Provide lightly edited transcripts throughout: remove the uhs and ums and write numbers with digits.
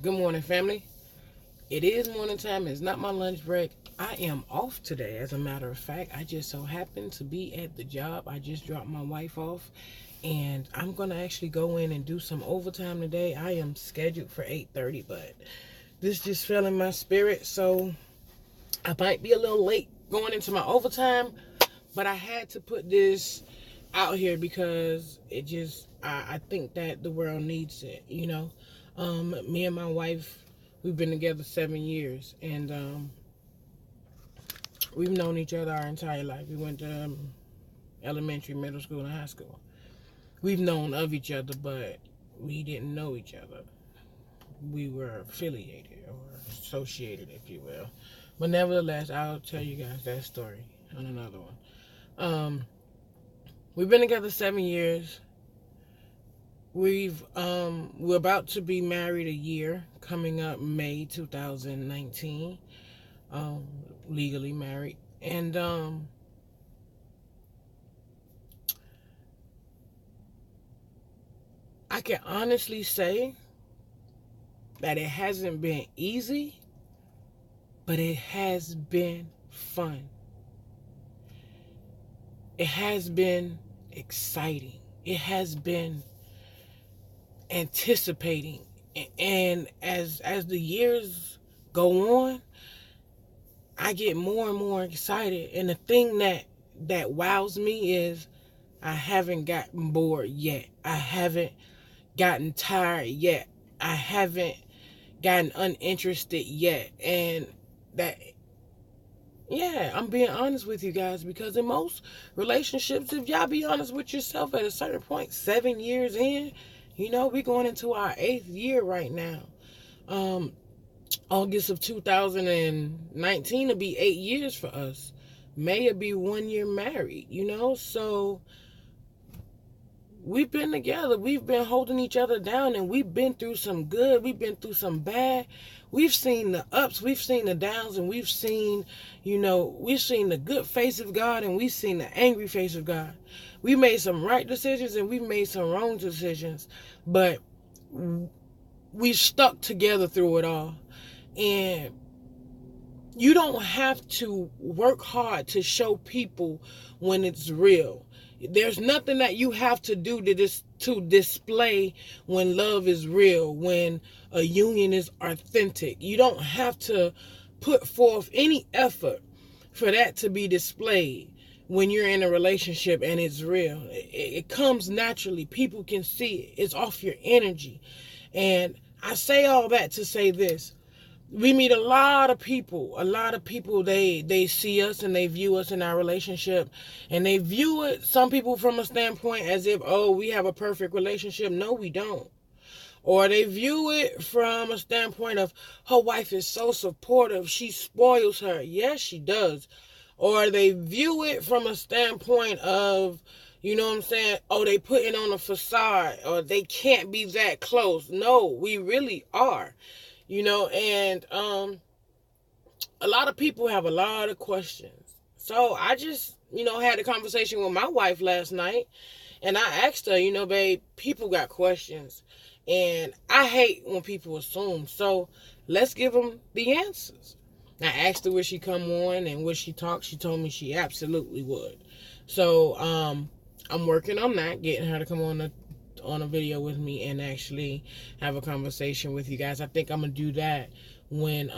Good morning, family. It is morning time. It's not my lunch break. I am off today, as a matter of fact. I just so happened to be at the job. I just dropped my wife off, and I'm going to actually go in and do some overtime today. I am scheduled for 8:30, but this just fell in my spirit, so I might be a little late going into my overtime, but I had to put this out here because I think that the world needs it. Me and my wife, we've been together 7 years, and we've known each other our entire life. We went to elementary, middle school, and high school. We've known of each other, but we didn't know each other. We were affiliated or associated, if you will. But nevertheless, I'll tell you guys that story on another one. We've been together 7 years. We're about to be married a year, coming up May 2019. Legally married, and I can honestly say that it hasn't been easy, but it has been fun. It has been exciting. It has been anticipating, and as the years go on, I get more and more excited. And the thing that wows me is I haven't gotten bored yet. I haven't gotten tired yet. I haven't gotten uninterested yet. And that, yeah, I'm being honest with you guys, because in most relationships, if y'all be honest with yourself at a certain point, 7 years in, we're going into our 8th year right now. August of 2019 will be 8 years for us. May will be 1 year married, so we've been together. We've been holding each other down, and we've been through some good. We've been through some bad. We've seen the ups. We've seen the downs, and we've seen the good face of God, and we've seen the angry face of God. We made some right decisions, and we made some wrong decisions, but we stuck together through it all. And you don't have to work hard to show people when it's real. There's nothing that you have to do to display when love is real, when a union is authentic. You don't have to put forth any effort for that to be displayed when you're in a relationship and it's real. It comes naturally. People can see it. It's off your energy. And I say all that to say this. We meet a lot of people. They see us and they view us in our relationship, and they view it, some people, from a standpoint as if, oh, we have a perfect relationship. No, we don't. Or they view it from a standpoint of, her wife is so supportive, she spoils her. Yes, she does. Or they view it from a standpoint of, oh, they putting on a facade, or they can't be that close. No, we really are. And a lot of people have a lot of questions. So I just, had a conversation with my wife last night, and I asked her, babe, people got questions, and I hate when people assume. So let's give them the answers. I asked her would she come on and would she talk. She told me she absolutely would. So I'm working on that, getting her to come on a video with me and actually have a conversation with you guys. I think I'm gonna do that when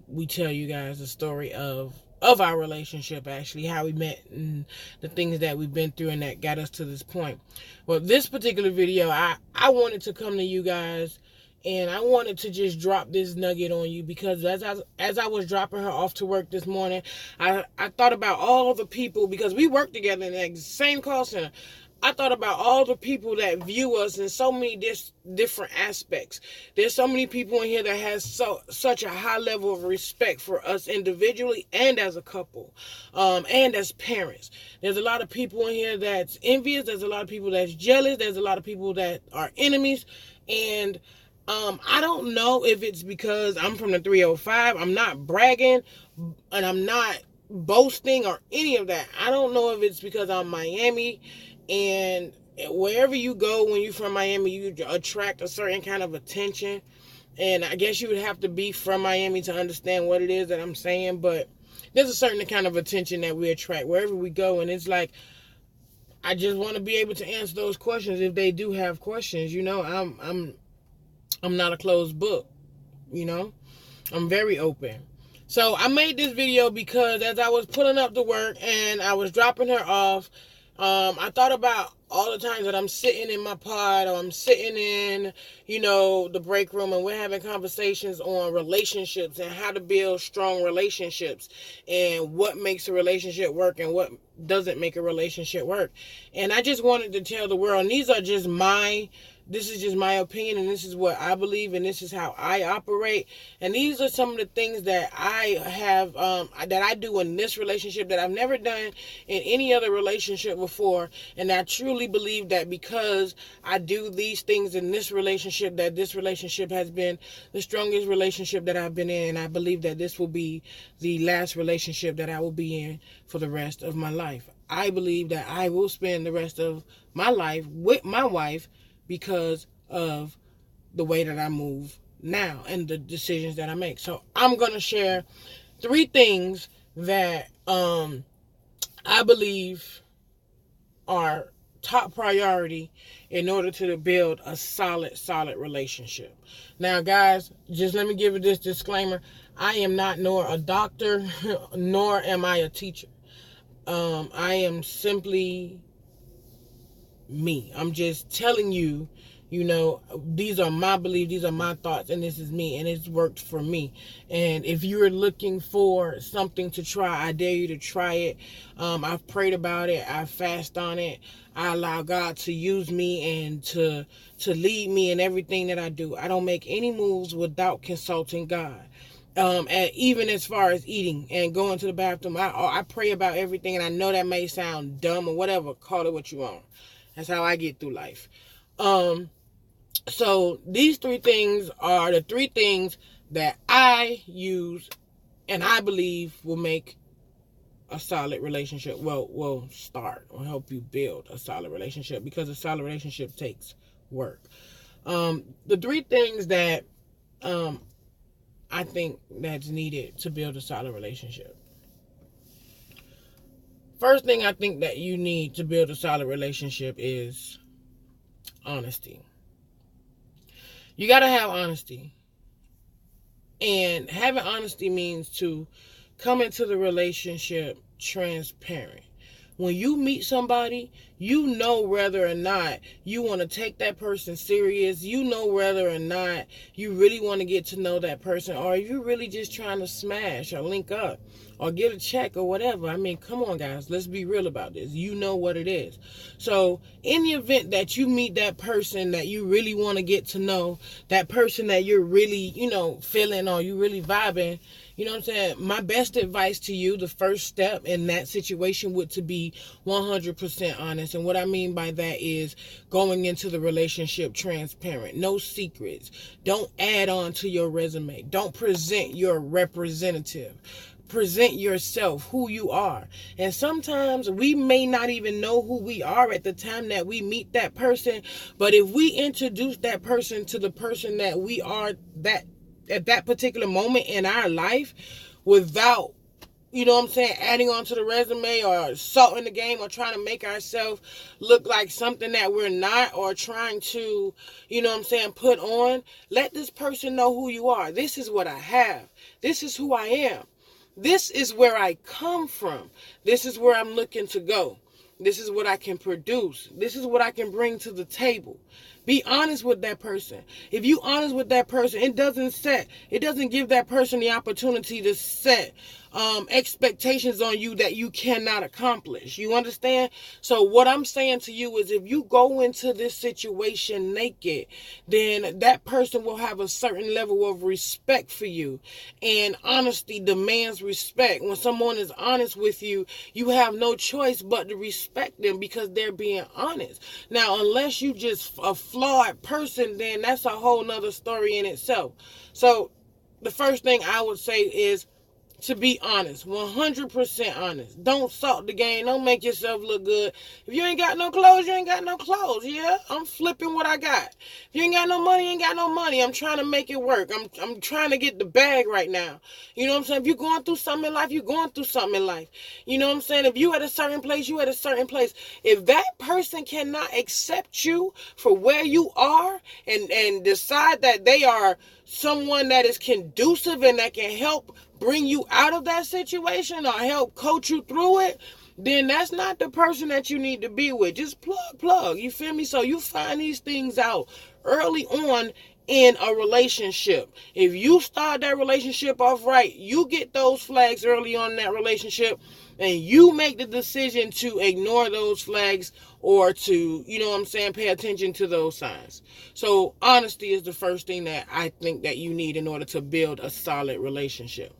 we tell you guys the story of our relationship, actually, how we met and the things that we've been through and that got us to this point. Well, this particular video, I wanted to come to you guys, and I wanted to just drop this nugget on you, because as I was dropping her off to work this morning, I thought about all the people, because we work together in the same call center. I thought about all the people that view us in so many different aspects. There's so many people in here that has such a high level of respect for us individually and as a couple, and as parents. There's a lot of people in here that's envious. There's a lot of people that's jealous. There's a lot of people that are enemies. And I don't know if it's because I'm from the 305. I'm not bragging, and I'm not boasting or any of that. I don't know if it's because I'm Miami, and wherever you go when you're from Miami, you attract a certain kind of attention. And I guess you would have to be from Miami to understand what it is that I'm saying, but there's a certain kind of attention that we attract wherever we go. And it's like, I just want to be able to answer those questions if they do have questions. I'm not a closed book, you know. I'm very open. So I made this video because as I was pulling up to work and I was dropping her off, I thought about all the times that I'm sitting in my pod or I'm sitting in, the break room, and we're having conversations on relationships and how to build strong relationships and what makes a relationship work and what doesn't make a relationship work. And I just wanted to tell the world, and this is just my opinion, and this is what I believe, and this is how I operate. And these are some of the things that I have, that I do in this relationship that I've never done in any other relationship before. And I truly believe that because I do these things in this relationship, that this relationship has been the strongest relationship that I've been in. And I believe that this will be the last relationship that I will be in for the rest of my life. I believe that I will spend the rest of my life with my wife because of the way that I move now and the decisions that I make. So I'm going to share 3 things that I believe are top priority in order to build a solid relationship. Now, guys, just let me give you this disclaimer. I am not nor a doctor, nor am I a teacher. I am simply me. I'm just telling you, these are my beliefs, these are my thoughts, and this is me, and it's worked for me. And if you're looking for something to try, I dare you to try it. I've prayed about it. I fast on it. I allow God to use me and to lead me in everything that I do. I don't make any moves without consulting God. And even as far as eating and going to the bathroom, I pray about everything. And I know that may sound dumb or whatever. Call it what you want. That's how I get through life. So these 3 things are the 3 things that I use and I believe will make a solid relationship. Well, will help you build a solid relationship, because a solid relationship takes work. The 3 things that I think that's needed to build a solid relationship. First thing I think that you need to build a solid relationship is honesty. You got to have honesty. And having honesty means to come into the relationship transparent. When you meet somebody, you know whether or not you want to take that person serious. You know whether or not you really want to get to know that person, or if you're really just trying to smash or link up or get a check or whatever. I mean, come on, guys. Let's be real about this. You know what it is. So in the event that you meet that person that you really want to get to know, that person that you're really, feeling or you really vibing, you know what I'm saying? My best advice to you, the first step in that situation would to be 100% honest. And what I mean by that is going into the relationship transparent. No secrets. Don't add on to your resume. Don't present your representative. Present yourself, who you are. And sometimes we may not even know who we are at the time that we meet that person. But if we introduce that person to the person that we are at that particular moment in our life without, adding on to the resume or salting the game or trying to make ourselves look like something that we're not, or trying to, put on. Let this person know who you are. This is what I have. This is who I am. This is where I come from. This is where I'm looking to go. This is what I can produce. This is what I can bring to the table. Be honest with that person. If you honest with that person, it doesn't give that person the opportunity to set expectations on you that you cannot accomplish. You understand? So what I'm saying to you is, if you go into this situation naked, then that person will have a certain level of respect for you. And honesty demands respect. When someone is honest with you, you have no choice but to respect them because they're being honest. Now, unless you just a flawed person, then that's a whole nother story in itself. So the first thing I would say is to be honest, 100% honest. Don't salt the game. Don't make yourself look good. If you ain't got no clothes, you ain't got no clothes. Yeah, I'm flipping what I got. If you ain't got no money, you ain't got no money. I'm trying to make it work. I'm trying to get the bag right now. You know what I'm saying? If you're going through something in life, you're going through something in life. You know what I'm saying? If you at a certain place, you at a certain place. If that person cannot accept you for where you are and decide that they are someone that is conducive and that can help bring you out of that situation or help coach you through it, then that's not the person that you need to be with. Just plug. You feel me? So you find these things out early on in a relationship. If you start that relationship off right, you get those flags early on in that relationship, and you make the decision to ignore those flags or to, you know what I'm saying, pay attention to those signs. So honesty is the first thing that I think that you need in order to build a solid relationship.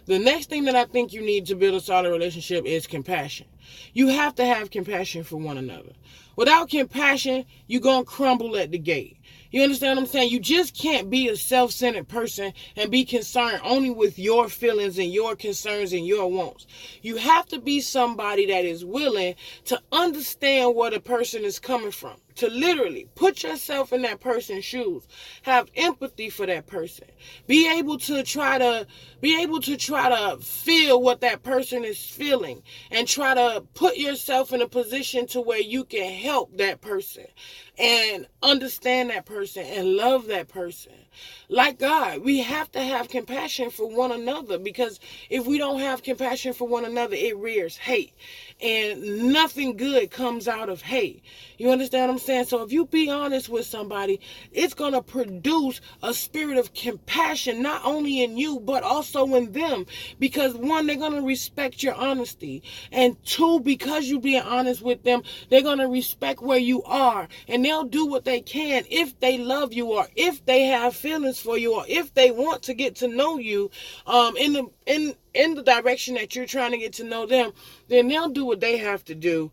The next thing that I think you need to build a solid relationship is compassion. You have to have compassion for one another. Without compassion, you're going to crumble at the gate. You understand what I'm saying? You just can't be a self-centered person and be concerned only with your feelings and your concerns and your wants. You have to be somebody that is willing to understand where the person is coming from. To literally put yourself in that person's shoes. Have empathy for that person. Be able to try to feel what that person is feeling and try to put yourself in a position to where you can help that person and understand that person and love that person. Like God, we have to have compassion for one another, because if we don't have compassion for one another, it rears hate. And nothing good comes out of hate. You understand what I'm saying? So if you be honest with somebody, it's going to produce a spirit of compassion, not only in you, but also in them. Because one, they're going to respect your honesty. And two, because you being honest with them, they're going to respect where you are. And they'll do what they can if they love you, or if they have feelings for you, or if they want to get to know you in the direction that you're trying to get to know them, then they'll do what they have to do,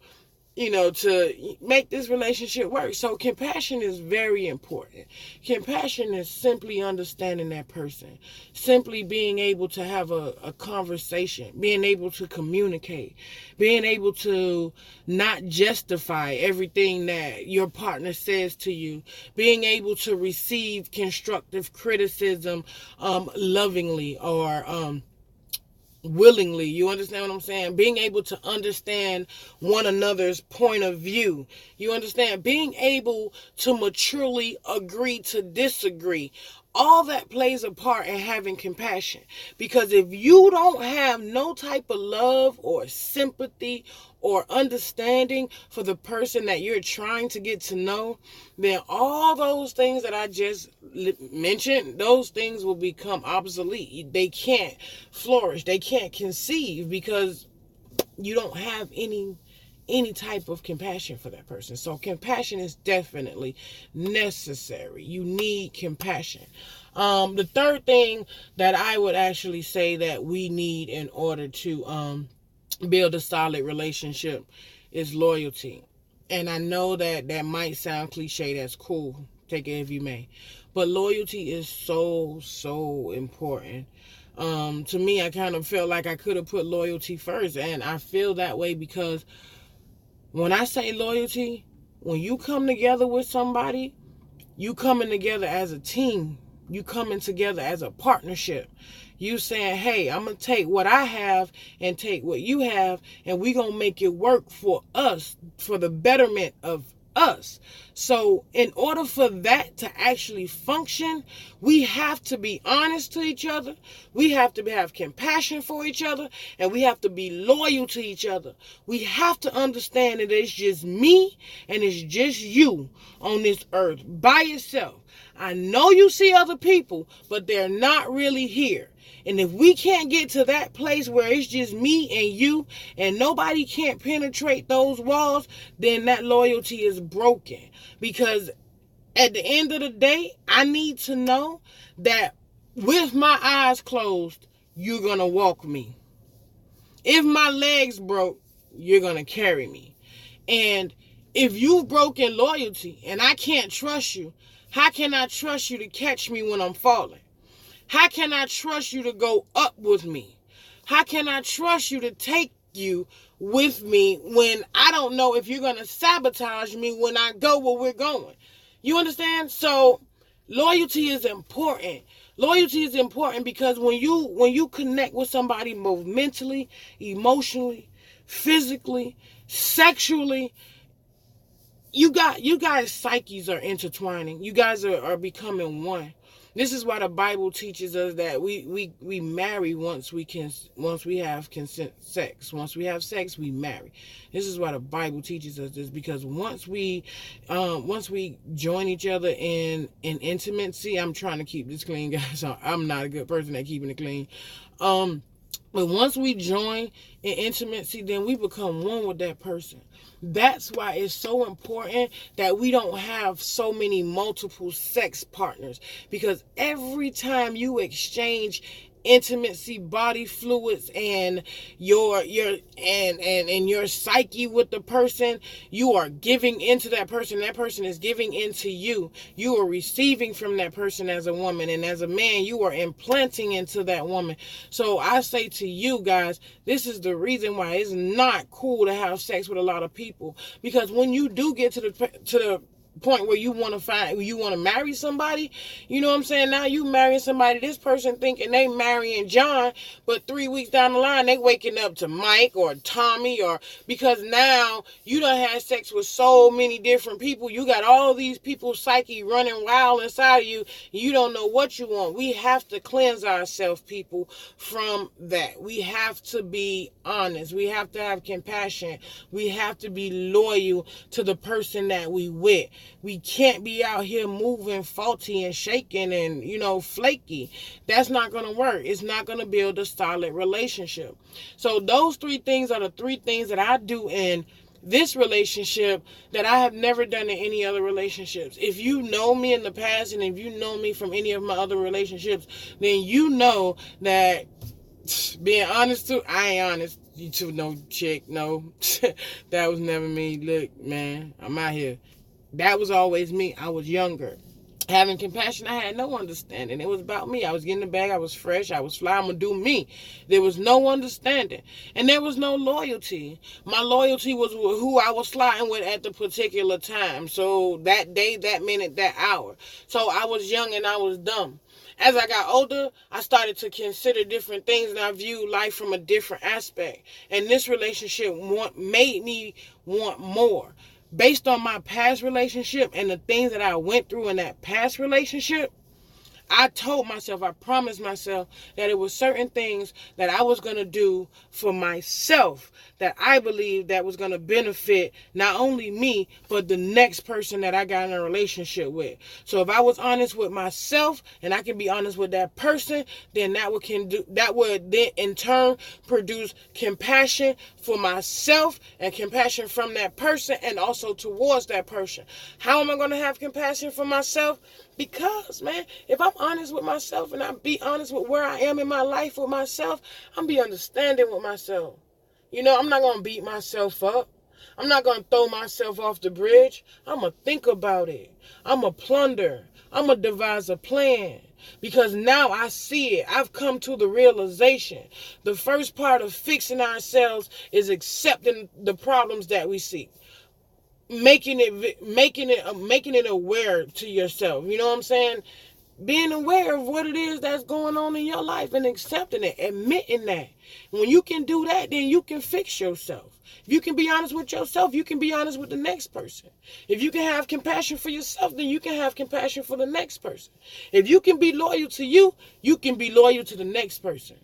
you know, to make this relationship work. So compassion is very important. Compassion is simply understanding that person, simply being able to have a conversation, being able to communicate, being able to not justify everything that your partner says to you, being able to receive constructive criticism lovingly or willingly. You understand what I'm saying? Being able to understand one another's point of view. You understand? Being able to maturely agree to disagree. All that plays a part in having compassion. Because if you don't have no type of love or sympathy or understanding for the person that you're trying to get to know, then all those things that I just mentioned, those things will become obsolete. They can't flourish. They can't conceive, because you don't have any type of compassion for that person. So compassion is definitely necessary. You need compassion. The third thing that I would actually say that we need in order to build a solid relationship is loyalty. And I know that might sound cliche. That's cool. Take it if you may. But loyalty is so important. To me, I kind of felt like I could have put loyalty first. And I feel that way because when I say loyalty, when you come together with somebody, you coming together as a team. You coming together as a partnership. You saying, hey, I'm going to take what I have and take what you have, and we going to make it work for us, for the betterment of us. So in order for that to actually function, we have to be honest to each other. We have to have compassion for each other, and we have to be loyal to each other. We have to understand that it's just me and it's just you on this earth by yourself. I know you see other people, but they're not really here. And if we can't get to that place where it's just me and you and nobody can't penetrate those walls, then that loyalty is broken. Because at the end of the day, I need to know that with my eyes closed, you're going to walk me. If my legs broke, you're going to carry me. And if you've broken loyalty and I can't trust you, how can I trust you to catch me when I'm falling? How can I trust you to go up with me? How can I trust you to take you with me when I don't know if you're going to sabotage me when I go where we're going? You understand? So loyalty is important. Loyalty is important because when you connect with somebody both mentally, emotionally, physically, sexually, you guys' psyches are intertwining. You guys are becoming one. This is why the Bible teaches us that we marry once we have consent sex. Once we have sex, we marry. This is why the Bible teaches us this, because once we join each other in intimacy, I'm trying to keep this clean, guys. I'm not a good person at keeping it clean. But once we join in intimacy, then we become one with that person. That's why it's so important that we don't have so many multiple sex partners, because every time you exchange intimacy, body fluids, and your psyche with the person, you are giving into that person. That person is giving into you. You are receiving from that person as a woman, and as a man, you are implanting into that woman. So I say to you guys, this is the reason why it's not cool to have sex with a lot of people, because when you do get to the point where you want to marry somebody, you know what I'm saying? Now you marrying somebody, this person thinking they marrying John, but 3 weeks down the line they waking up to Mike or Tommy, or because now you done had sex with so many different people. You got all these people's psyche running wild inside of you. You don't know what you want. We have to cleanse ourselves, people, from that. We have to be honest. We have to have compassion. We have to be loyal to the person that we with. We can't be out here moving faulty and shaking and, flaky. That's not going to work. It's not going to build a solid relationship. So those 3 things are the 3 things that I do in this relationship that I have never done in any other relationships. If you know me in the past, and if you know me from any of my other relationships, then you know that, being honest too, I ain't honest. You two, no chick, no. That was never me. Look, man, I'm out here. That was always me. I was younger. Having compassion, I had no understanding. It was about me. I was getting the bag. I was fresh. I was fly. I'm going to do me. There was no understanding. And there was no loyalty. My loyalty was who I was sliding with at the particular time. So that day, that minute, that hour. So I was young and I was dumb. As I got older, I started to consider different things, and I viewed life from a different aspect. And this relationship made me want more. Based on my past relationship and the things that I went through in that past relationship, I told myself, I promised myself that it was certain things that I was going to do for myself that I believed that was going to benefit not only me, but the next person that I got in a relationship with. So if I was honest with myself and I can be honest with that person, then that would then in turn produce compassion for myself and compassion from that person and also towards that person. How am I going to have compassion for myself? Because, man, if I'm honest with myself and I be honest with where I am in my life with myself, I'm be understanding with myself. I'm not going to beat myself up. I'm not going to throw myself off the bridge. I'm going to think about it. I'm going to plunder. I'm going to devise a plan. Because now I see it. I've come to the realization. The first part of fixing ourselves is accepting the problems that we see. Making it aware to yourself. You know what I'm saying? Being aware of what it is that's going on in your life and accepting it, admitting that. When you can do that, then you can fix yourself. If you can be honest with yourself, you can be honest with the next person. If you can have compassion for yourself, then you can have compassion for the next person. If you can be loyal to you, you can be loyal to the next person.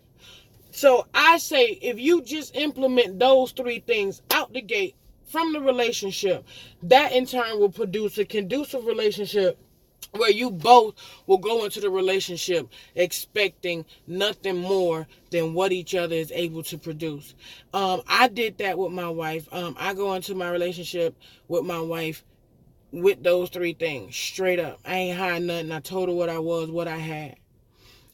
So I say, if you just implement those 3 things out the gate, from the relationship, that in turn will produce a conducive relationship where you both will go into the relationship expecting nothing more than what each other is able to produce. I did that with my wife. I go into my relationship with my wife with those 3 things straight up. I ain't hiding nothing. I told her what I was, what I had.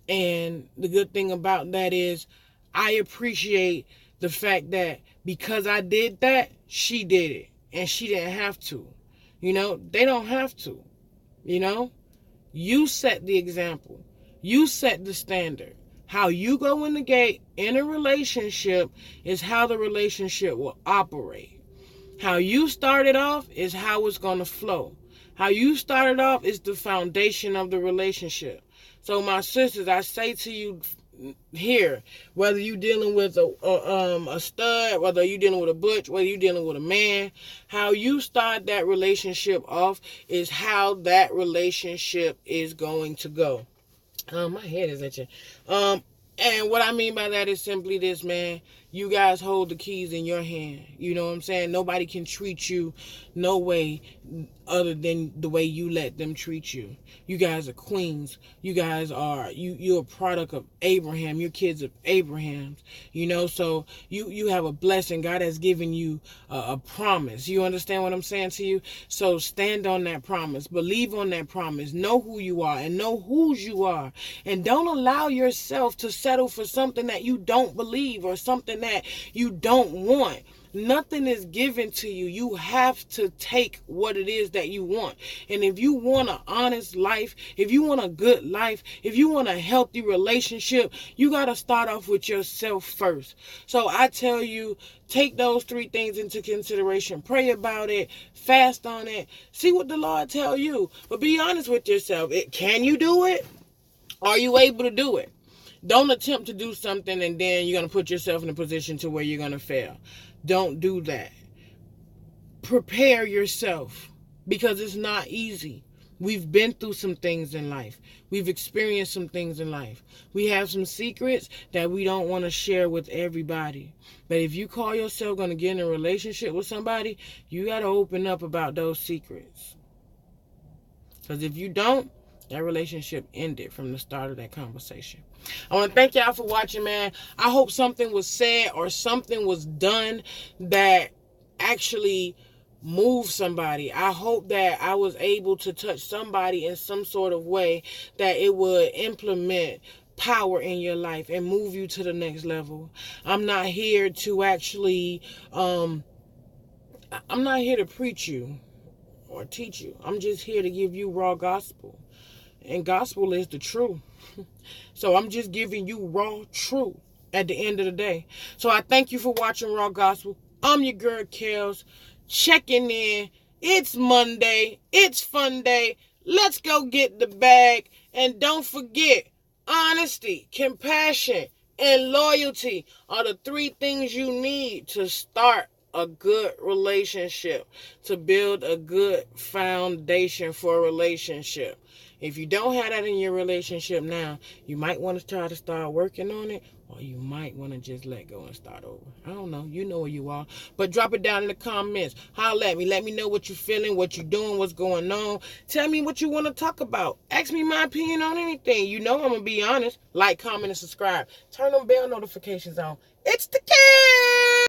And the good thing about that is I appreciate the fact that because I did that, she did it. And she didn't have to. They don't have to. You set the example. You set the standard. How you go in the gate in a relationship is how the relationship will operate. How you started off is how it's going to flow. How you started off is the foundation of the relationship. So my sisters, I say to you here, whether you're dealing with a stud, whether you're dealing with a butch, whether you're dealing with a man, how you start that relationship off is how that relationship is going to go. My head is itching. And what I mean by that is simply this, man. You guys hold the keys in your hand. You know what I'm saying? Nobody can treat you no way other than the way you let them treat you. You guys are queens. You guys are, you're a product of Abraham. You're kids of Abraham's. You know, so you have a blessing. God has given you a promise. You understand what I'm saying to you? So stand on that promise. Believe on that promise. Know who you are and know whose you are. And don't allow yourself to settle for something that you don't believe or something that you don't want. Nothing is given to you. You have to take what it is that you want. And if you want an honest life, if you want a good life, if you want a healthy relationship, you got to start off with yourself first. So I tell you, take those 3 things into consideration. Pray about it. Fast on it. See what the Lord tell you. But be honest with yourself. Can you do it? Are you able to do it? Don't attempt to do something and then you're going to put yourself in a position to where you're going to fail. Don't do that. Prepare yourself because it's not easy. We've been through some things in life. We've experienced some things in life. We have some secrets that we don't want to share with everybody. But if you call yourself going to get in a relationship with somebody, you got to open up about those secrets. Because if you don't, that relationship ended from the start of that conversation. I want to thank y'all for watching, man. I hope something was said or something was done that actually moved somebody. I hope that I was able to touch somebody in some sort of way that it would implement power in your life and move you to the next level. I'm not here to actually, I'm not here to preach you or teach you. I'm just here to give you raw gospel. And gospel is the truth. So I'm just giving you raw truth at the end of the day. So I thank you for watching Raw Gospel. I'm your girl, Kels, checking in. It's Monday. It's fun day. Let's go get the bag. And don't forget, honesty, compassion, and loyalty are the 3 things you need to start a good relationship, to build a good foundation for a relationship. If you don't have that in your relationship now, you might want to try to start working on it, or you might want to just let go and start over. I don't know. You know where you are. But drop it down in the comments. Holler at me. Let me know what you're feeling, what you're doing, what's going on. Tell me what you want to talk about. Ask me my opinion on anything. You know I'm going to be honest. Like, comment, and subscribe. Turn them bell notifications on. It's the kid.